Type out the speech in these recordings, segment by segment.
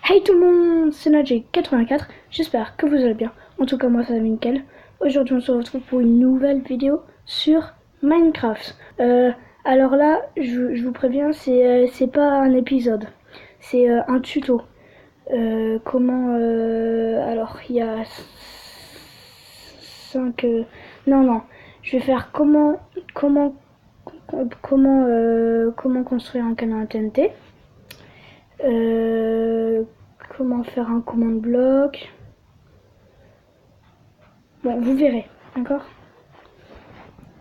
Hey tout le monde, c'est Nadji84, j'espère que vous allez bien. En tout cas moi ça va nickel. Aujourd'hui on se retrouve pour une nouvelle vidéo sur Minecraft. Alors là, je vous préviens, c'est pas un épisode, c'est un tuto. Alors il y a 5... non, je vais faire comment construire un canal TNT. Comment faire un command bloc. Bon, vous verrez, d'accord.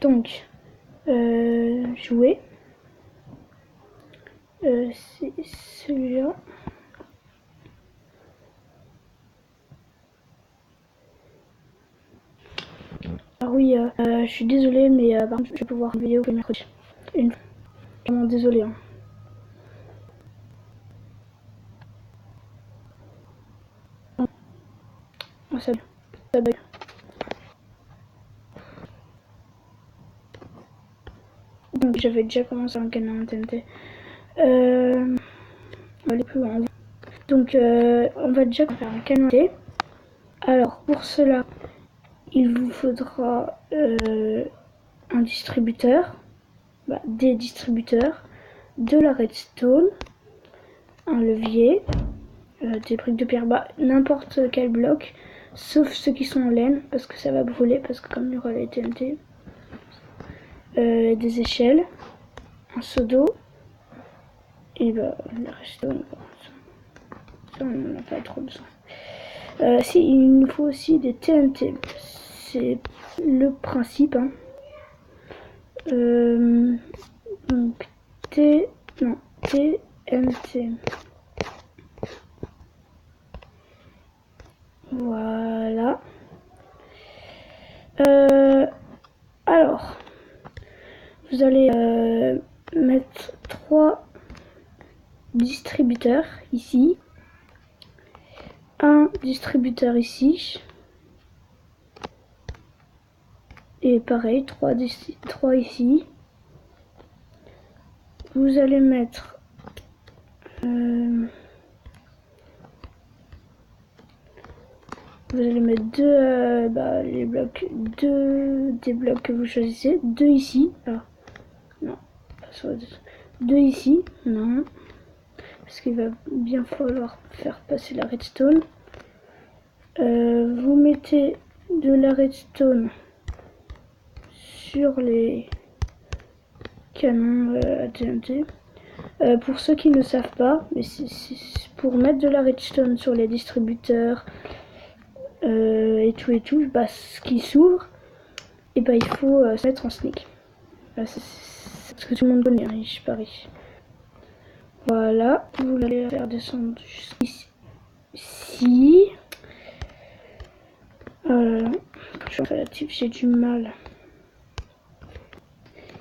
Donc, jouer. C'est celui-là. Alors oui, je suis désolée, mais par contre, je vais pouvoir une vidéo que mercredi. Vraiment désolée. Hein. Oh, ça bug. Donc j'avais déjà commencé un canal TNT. On va aller plus loin. Donc on va déjà faire un canal TNT. Alors pour cela, il vous faudra un distributeur, des distributeurs, de la redstone, un levier, des briques de pierre, n'importe quel bloc, sauf ceux qui sont en laine, parce que ça va brûler, parce que comme il y aura les TNT, des échelles, un seau d'eau, et la redstone, ça on n'en a pas trop besoin. Si, il nous faut aussi des TNT, c'est le principe, hein. Donc TNT. Voilà. Alors, vous allez mettre 3 distributeurs ici, un distributeur ici, et pareil, 3 ici. Vous allez mettre les blocs, des blocs que vous choisissez, 2 ici. Ah, non, pas sur 2 ici, non, parce qu'il va bien falloir faire passer la redstone. Vous mettez de la redstone sur les canons à TNT. Pour ceux qui ne savent pas, mais c'est pour mettre de la redstone sur les distributeurs et tout, ce qui s'ouvre, et il faut se mettre en sneak. C'est ce que tout le monde connaît, hein, je parie. Voilà, vous allez faire descendre jusqu'ici. Je suis relatif, j'ai du mal.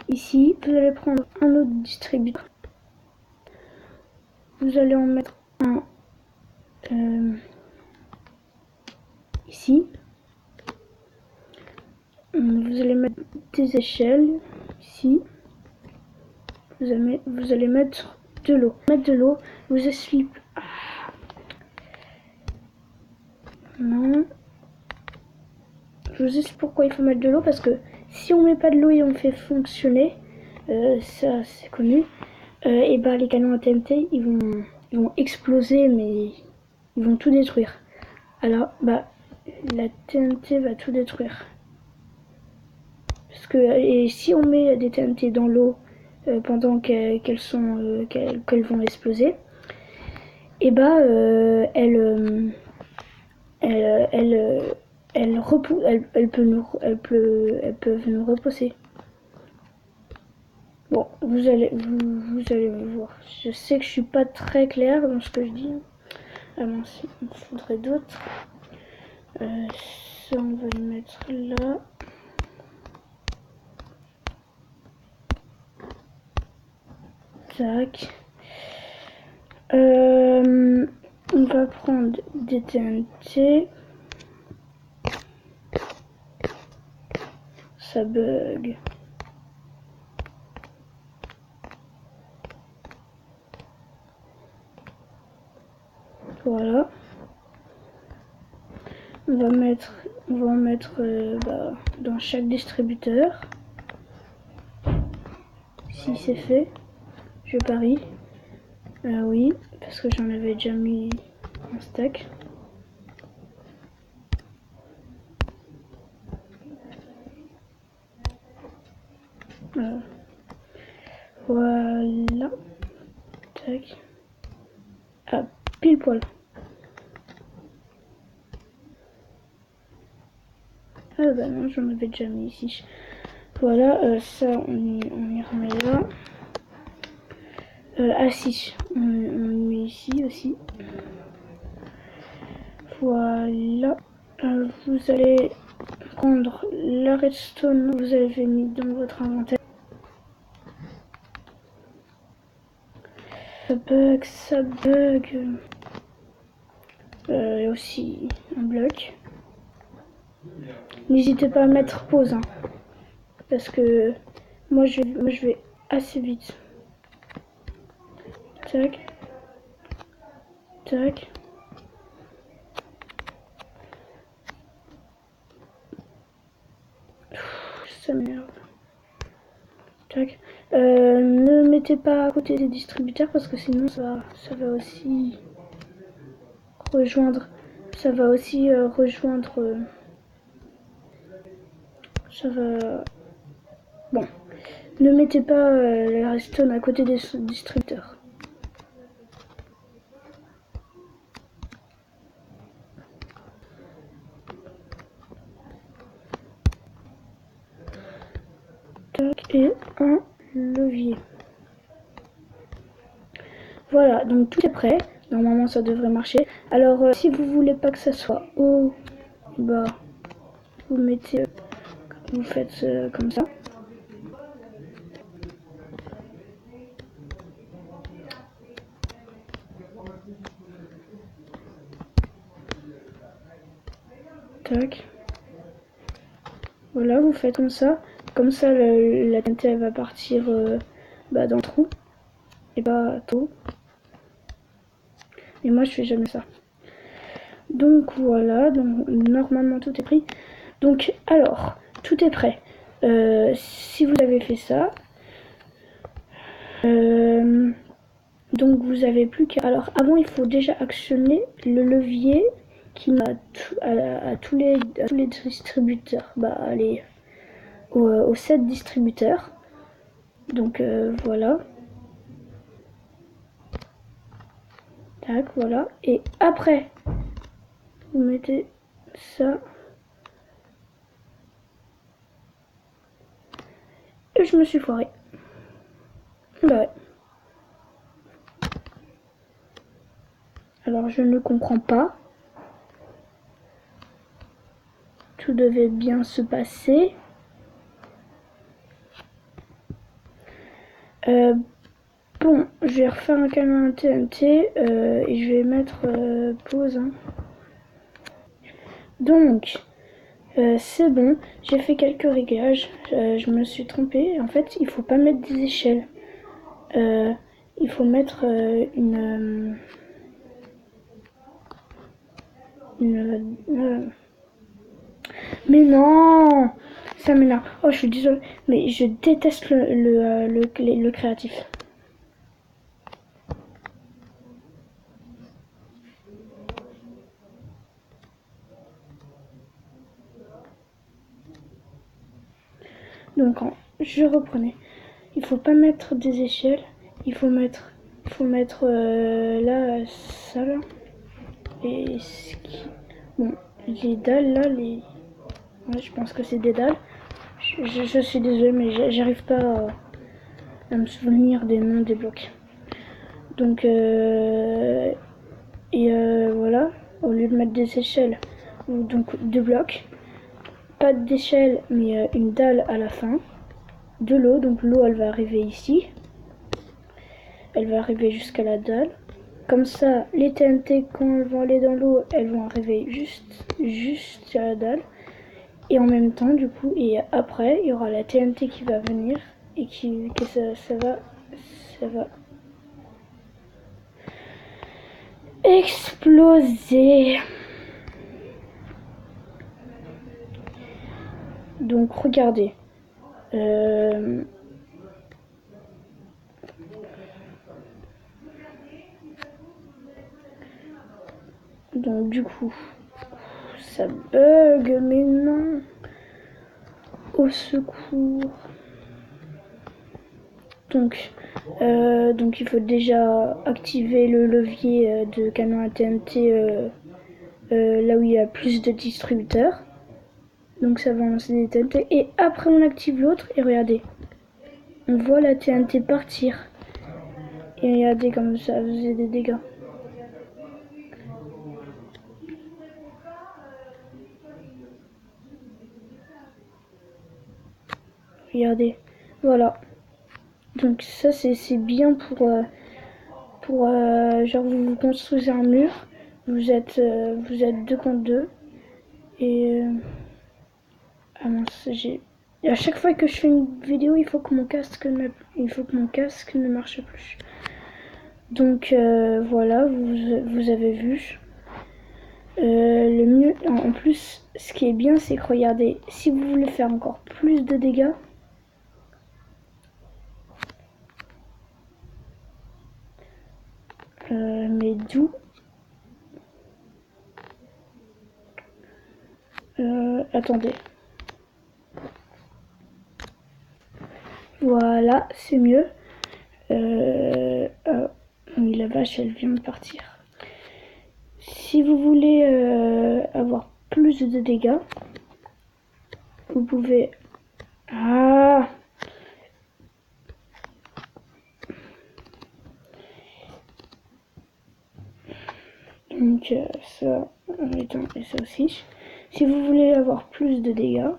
Ici, vous allez prendre un autre distributeur. Vous allez en mettre un ici. Vous allez mettre des échelles ici. Vous allez mettre de l'eau. Vous essuyez. Non. Je vous explique pourquoi il faut mettre de l'eau, parce que si on met pas de l'eau et on fait fonctionner, ça c'est connu, et les canons à TNT ils vont exploser, mais ils vont tout détruire. Alors la TNT va tout détruire. Parce que et si on met des TNT dans l'eau pendant qu'elles vont exploser, et elles peuvent nous repousser. Bon, vous allez voir. Je sais que je suis pas très claire dans ce que je dis. Ah mince, il me faudrait d'autres. Ça, on va le mettre là. Tac. On va prendre des TNT. Ça bug. Voilà. On va en mettre dans chaque distributeur. Si c'est fait, je parie. Oui, parce que j'en avais déjà mis un stack. Voilà. Tac. Ah, pile poil. Ah bah non, j'en avais déjà mis ici. Voilà, ça on y remet là. Ah si, on met ici aussi. Voilà. Vous allez prendre la redstone que vous avez mis dans votre inventaire. Ça bug. Et aussi un bloc. N'hésitez pas à mettre pause, hein, parce que moi je vais assez vite. Tac. Tac. Ça m'énerve. Tac. Ne mettez pas à côté des distributeurs parce que sinon ça va aussi rejoindre. Ça va aussi rejoindre. Ça va. Bon. Ne mettez pas la redstone à côté des distributeurs. Tac. Et un levier. Voilà, donc tout est prêt. Normalement, ça devrait marcher. Alors, si vous voulez pas que ça soit haut, bas, vous mettez, vous faites comme ça. Tac. Voilà, vous faites comme ça. Comme ça, la TNT elle va partir dans le trou. Et pas trop. Et moi, je fais jamais ça. Donc voilà, donc normalement tout est pris. Donc alors, tout est prêt. Si vous avez fait ça, donc vous avez plus qu'à... Alors avant, il faut déjà actionner le levier qui met à tous les distributeurs. Allez, aux 7 distributeurs. Donc voilà. Tac, voilà. Et après, vous mettez ça. Et je me suis foiré. Bah ouais. Alors je ne comprends pas. Tout devait bien se passer. Bon, je vais refaire un canon TNT et je vais mettre pause. Hein. Donc, c'est bon, j'ai fait quelques réglages. Je me suis trompée. En fait, il faut pas mettre des échelles. Il faut mettre une Mais non, ça m'énerve. Oh, je suis désolée, mais je déteste le créatif. Donc, je reprenais. Il faut pas mettre des échelles. Il faut mettre là, ça là. Et bon, les dalles là, ouais, je pense que c'est des dalles. Je suis désolée, mais j'arrive pas à me souvenir des noms des blocs. Donc, voilà, au lieu de mettre des échelles, donc 2 blocs, pas d'échelle, mais une dalle à la fin, de l'eau, donc l'eau elle va arriver ici, elle va arriver jusqu'à la dalle. Comme ça, les TNT, quand elles vont aller dans l'eau, elles vont arriver juste à la dalle. Et en même temps, du coup, et après, il y aura la TNT qui va venir et ça va exploser. Donc regardez. Donc du coup, ça bug, mais non. Au secours. Donc il faut déjà activer le levier de canon à TNT là où il y a plus de distributeurs. Donc ça va lancer des TNT. Et après on active l'autre et regardez. On voit la TNT partir. Et regardez comme ça faisait des dégâts. Regardez. Voilà. Donc ça c'est bien pour genre vous construisez un mur. Vous êtes 2 contre 2. Et ah mince, à chaque fois que je fais une vidéo, il faut que mon casque ne marche plus. Donc voilà, vous avez vu. Le mieux, en plus, ce qui est bien, c'est que regardez, si vous voulez faire encore plus de dégâts, mais d'où attendez. Voilà, c'est mieux. Oui, la vache, elle vient de partir. Si vous voulez avoir plus de dégâts, vous pouvez... Ah! Donc ça, et ça aussi. Si vous voulez avoir plus de dégâts,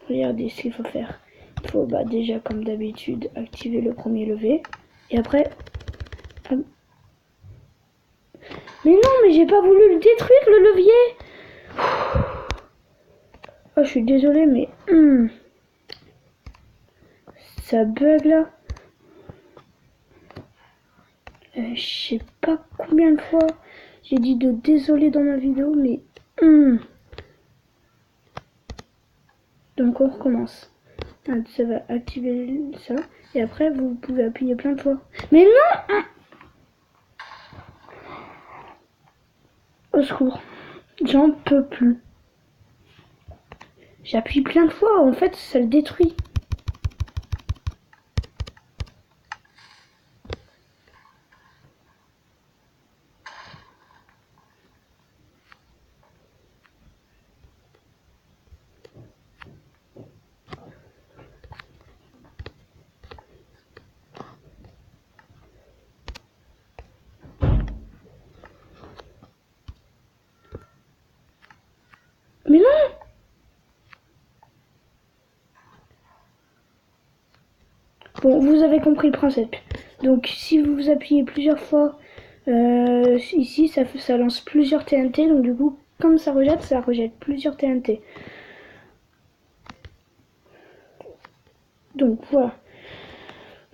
regardez ce qu'il faut faire. Il faut déjà comme d'habitude activer le premier levier. Et après... Mais non, mais j'ai pas voulu le détruire le levier. Oh, je suis désolée, mais... ça bug là. Je sais pas combien de fois j'ai dit de désolé dans ma vidéo, mais... Donc on recommence. Ça va activer ça. Et après, vous pouvez appuyer plein de fois. Mais non! Au secours. J'en peux plus. J'appuie plein de fois. En fait, ça le détruit. Mais non! Bon, vous avez compris le principe. Donc, si vous appuyez plusieurs fois ici, ça lance plusieurs TNT. Donc, du coup, comme ça rejette plusieurs TNT. Donc, voilà.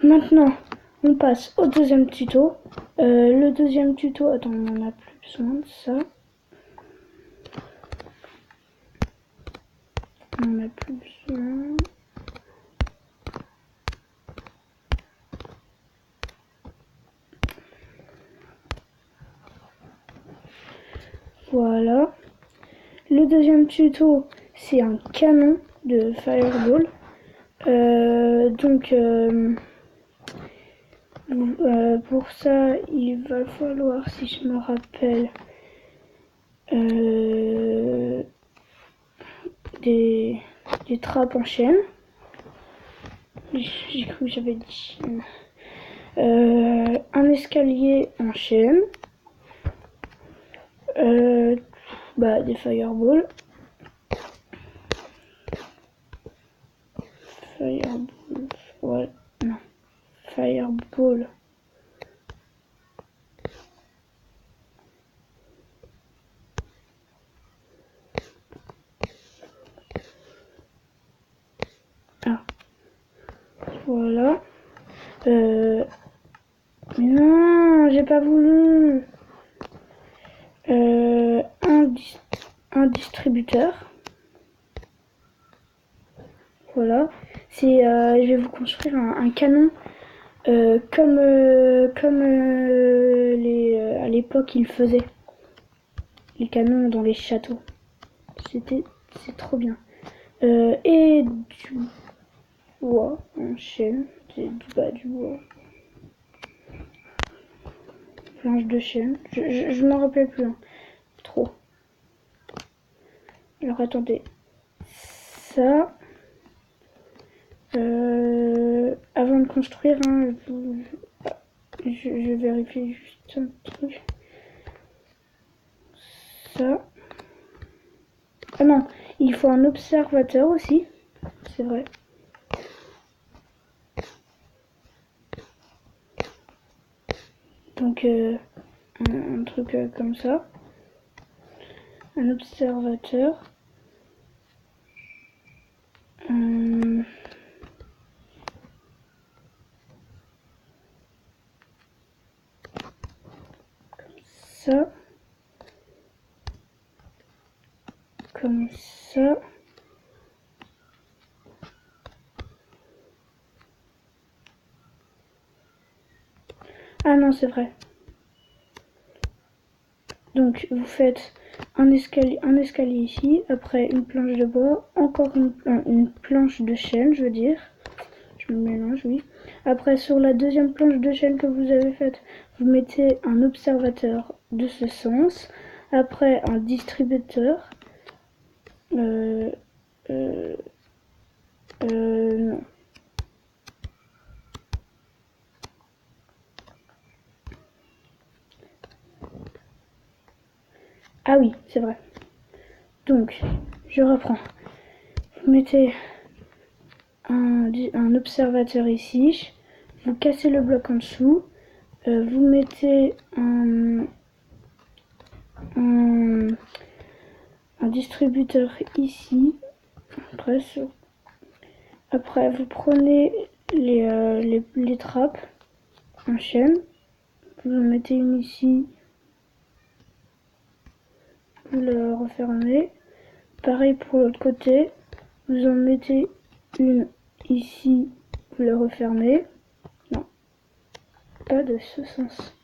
Maintenant, on passe au deuxième tuto. Le deuxième tuto, attends, on n'en a plus besoin de ça. On n'en a plus besoin. Voilà. Le deuxième tuto, c'est un canon de Fireball. Pour ça, il va falloir, si je me rappelle, des trappes en chaîne. J'ai cru que j'avais dit un escalier en chaîne. Des fireballs. Fireball. Ouais, non. Fireball. Ah. Voilà. Mais non, j'ai pas voulu. un distributeur. Voilà. Je vais vous construire un canon comme à l'époque ils faisaient les canons dans les châteaux. C'est trop bien. Et du bois en chaîne, du bois. Planche de chaîne. Je m'en rappelle plus. Hein. Trop. Alors attendez. Ça. Avant de construire, hein, je vérifie juste un truc. Ça. Ah non, il faut un observateur aussi. C'est vrai. Donc un truc comme ça. Un observateur. Comme ça. Comme ça. Ah non, c'est vrai. Donc vous faites un escalier ici, après une planche de bois, encore une planche de chêne, je veux dire. Je me mélange, oui. Après, sur la deuxième planche de chêne que vous avez faite, vous mettez un observateur de ce sens. Après, un distributeur. Non. Ah oui, c'est vrai. Donc, je reprends. Vous mettez un observateur ici. Vous cassez le bloc en dessous. Vous mettez un distributeur ici. Après, vous prenez les trappes en chaîne. Vous en mettez une ici. Vous la refermez. Pareil pour l'autre côté. Vous en mettez une ici. Vous la refermez. Non, pas de ce sens.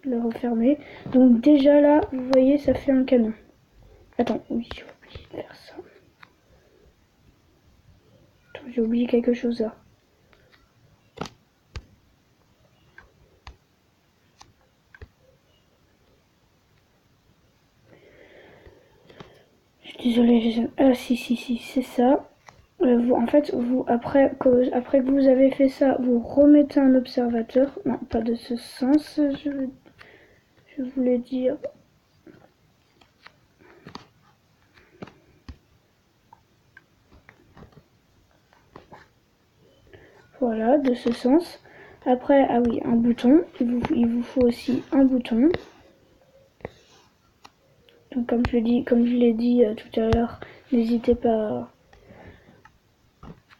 Vous la refermez. Donc déjà là, vous voyez, ça fait un canon. Attends, oui, j'ai oublié de faire ça. Attends, j'ai oublié quelque chose là. Je suis désolée, ah si, c'est ça. En fait, après que vous avez fait ça, vous remettez un observateur. Non, pas de ce sens, je voulais dire. Voilà, de ce sens. Après, ah oui, un bouton. Il vous faut aussi un bouton. Donc comme je l'ai dit tout à l'heure, n'hésitez pas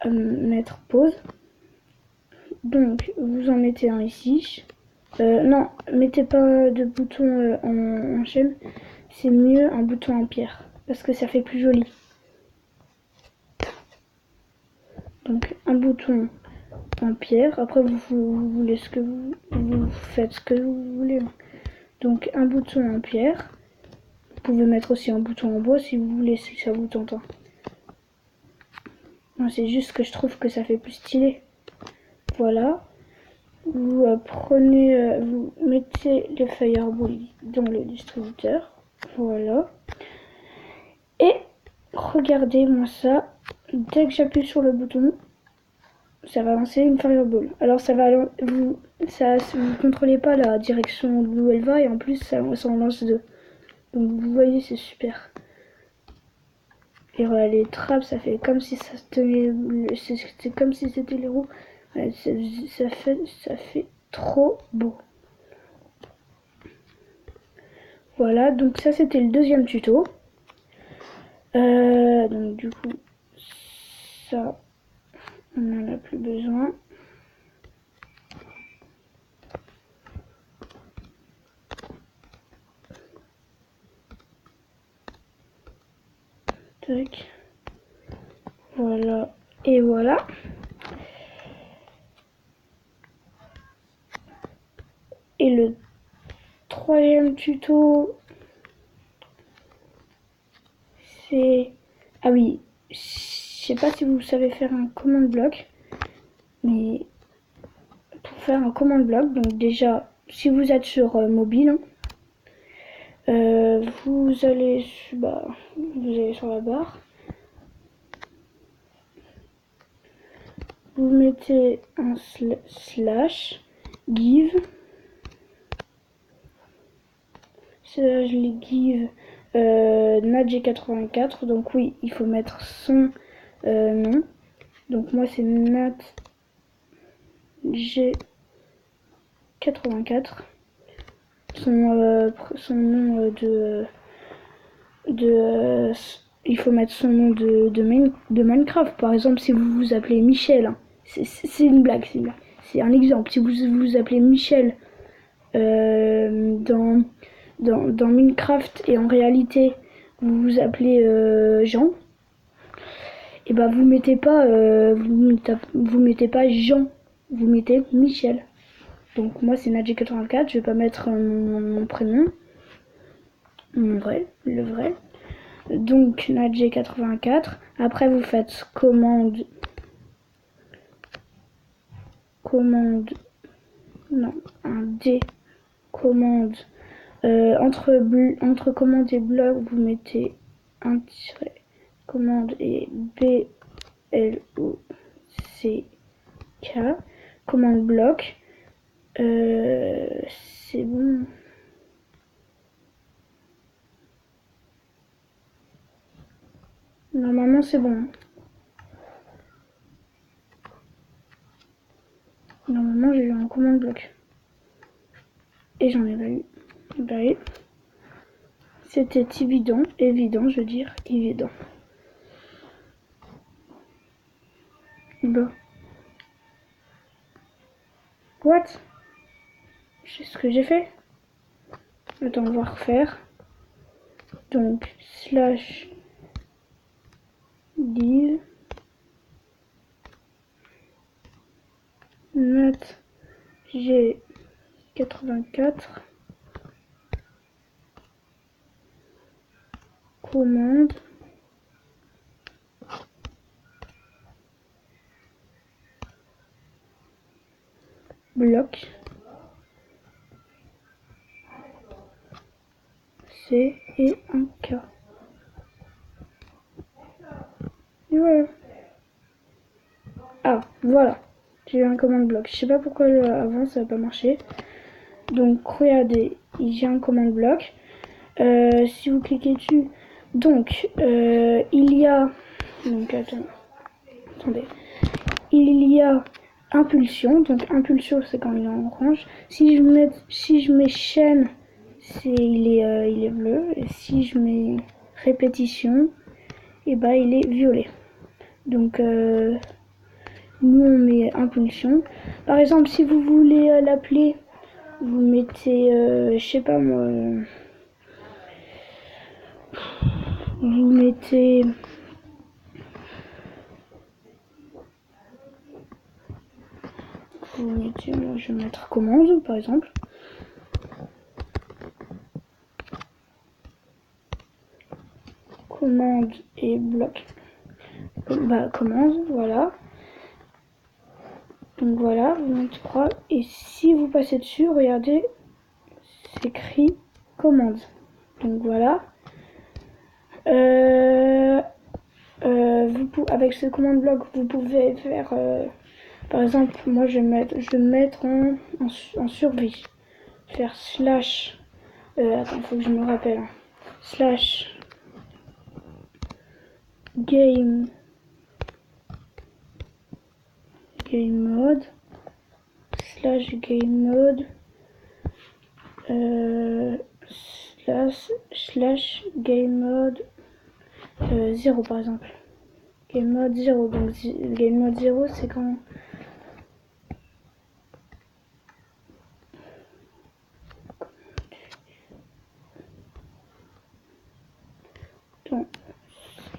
à mettre pause. Donc vous en mettez un ici. Non, mettez pas de bouton en chaîne. C'est mieux un bouton en pierre parce que ça fait plus joli. Donc un bouton en pierre. Après vous voulez vous faites ce que vous voulez. Donc un bouton en pierre. Vous pouvez mettre aussi un bouton en bois si vous voulez, si ça vous tente. C'est juste que je trouve que ça fait plus stylé. Voilà. Vous vous mettez les fireballs dans le distributeur. Voilà. Et regardez-moi ça. Dès que j'appuie sur le bouton, ça va lancer une fireball. Alors ça va vous contrôlez pas la direction d'où elle va et en plus ça en lance deux. Donc vous voyez, c'est super. Et voilà, les trappes, ça fait comme si ça tenait, c'est comme si c'était les roues. Ouais, ça fait trop beau. Voilà, donc ça c'était le deuxième tuto. Donc du coup, ça, on n'en a plus besoin. Tac. Voilà. Et voilà. Et le troisième tuto, c'est... Ah oui, je sais pas si vous savez faire un command bloc, mais pour faire un command bloc, donc déjà, si vous êtes sur mobile, vous allez sur la barre, vous mettez un slash give natg84, donc oui, il faut mettre son nom. Donc moi c'est natg84. Son nom il faut mettre son nom de Minecraft. Par exemple, si vous vous appelez Michel, hein, c'est une blague, c'est un exemple. Si vous vous appelez Michel dans Minecraft et en réalité vous vous appelez Jean, et bah vous mettez pas Jean, vous mettez Michel. Donc moi c'est Nadji84, je vais pas mettre mon prénom, le vrai. Donc Nadji84, après vous faites commande, non, un D, commande, entre commande et bloc, vous mettez un tiret, commande et BLOCK, commande bloc, c'est bon. Normalement c'est bon. Normalement j'ai eu un commande bloc. Et j'en ai pas eu. Bah oui. C'était évident, je veux dire, évident. Bon. What? C'est ce que j'ai fait. Attends, on va refaire. Donc, slash div nat g84 commande bloc C et un K. Et voilà. Ah, voilà. J'ai eu un commande bloc. Je sais pas pourquoi avant ça n'a pas marché. Donc regardez, j'ai un commande bloc. Si vous cliquez dessus, donc il y a, donc attendez, il y a impulsion. Donc impulsion c'est quand il est en orange. Si je mets chaîne, il est bleu. Et si je mets répétition, et bah il est violet. Donc nous on met impulsion. Par exemple si vous voulez l'appeler, vous mettez je sais pas moi, vous mettez moi je vais mettre commande par exemple. Commande et bloc. Bah commande, voilà. Donc voilà, vous mettez 3. Et si vous passez dessus, regardez, c'est écrit commande. Donc voilà. Avec ce commande bloc, vous pouvez faire, par exemple, moi je vais mettre en survie. Faire slash, attends, faut que je me rappelle. Slash game mode slash game mode slash game mode 0 par exemple. Game mode 0, donc game mode 0 c'est quand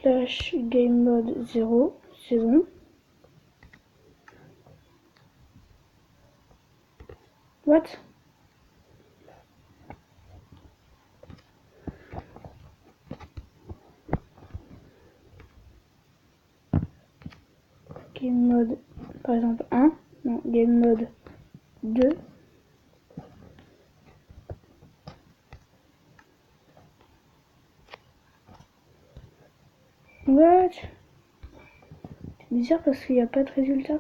slash game mode 0, c'est bon. What? Game mode, par exemple 1, non, game mode 2. What? C'est bizarre parce qu'il n'y a pas de résultat.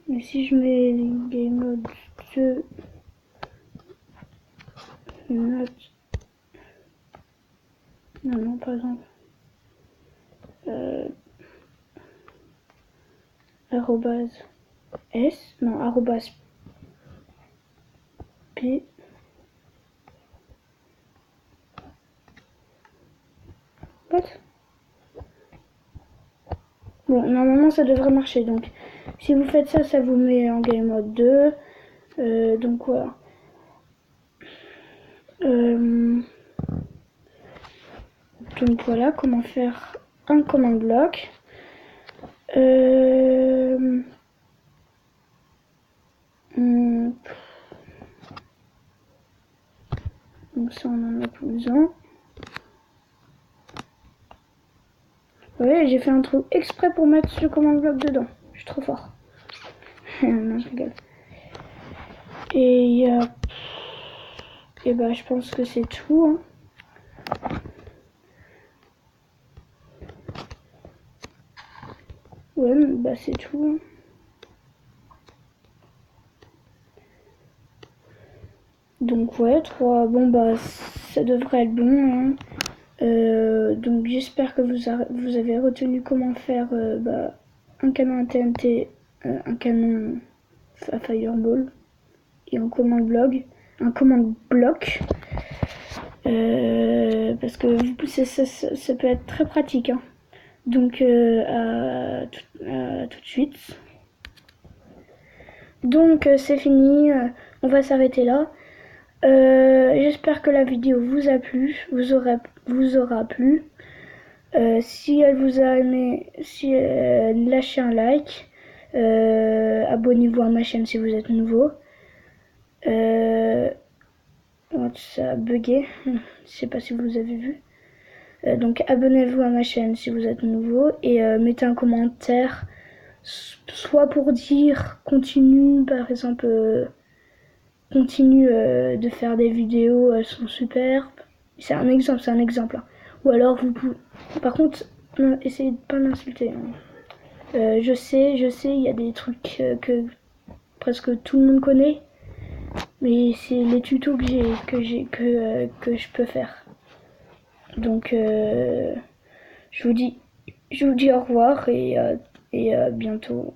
Mais si je mets game mode 2, note, non, par exemple, arrobase S, non, arrobase P, what? Bon, normalement ça devrait marcher, donc si vous faites ça, ça vous met en game mode 2, donc voilà. Donc voilà comment faire un command bloc. Donc ça on en a plus besoin. Vous voyez, j'ai fait un trou exprès pour mettre ce command bloc dedans. Je suis trop fort. Non, je rigole. Et bah je pense que c'est tout. Hein. Ouais, bah c'est tout. Hein. Donc ouais, 3, bon bah ça devrait être bon. Hein. Donc j'espère que vous avez retenu comment faire un canon à TNT, un canon à Fireball et un command bloc. Parce que ça peut être très pratique. Hein. Donc à tout de suite. Donc c'est fini, on va s'arrêter là. J'espère que la vidéo vous a plu, vous aura plu. Si elle vous a aimé, lâchez un like. Abonnez-vous à ma chaîne si vous êtes nouveau. Ça a bugué, je sais pas si vous avez vu. Donc abonnez-vous à ma chaîne si vous êtes nouveau et mettez un commentaire, soit pour dire continue, par exemple continue de faire des vidéos, elles sont superbes. C'est un exemple, hein. Ou alors vous pouvez, par contre, essayez de pas m'insulter. Hein. Je sais, il y a des trucs que presque tout le monde connaît, mais c'est les tutos que je peux faire. Donc je vous dis au revoir et bientôt.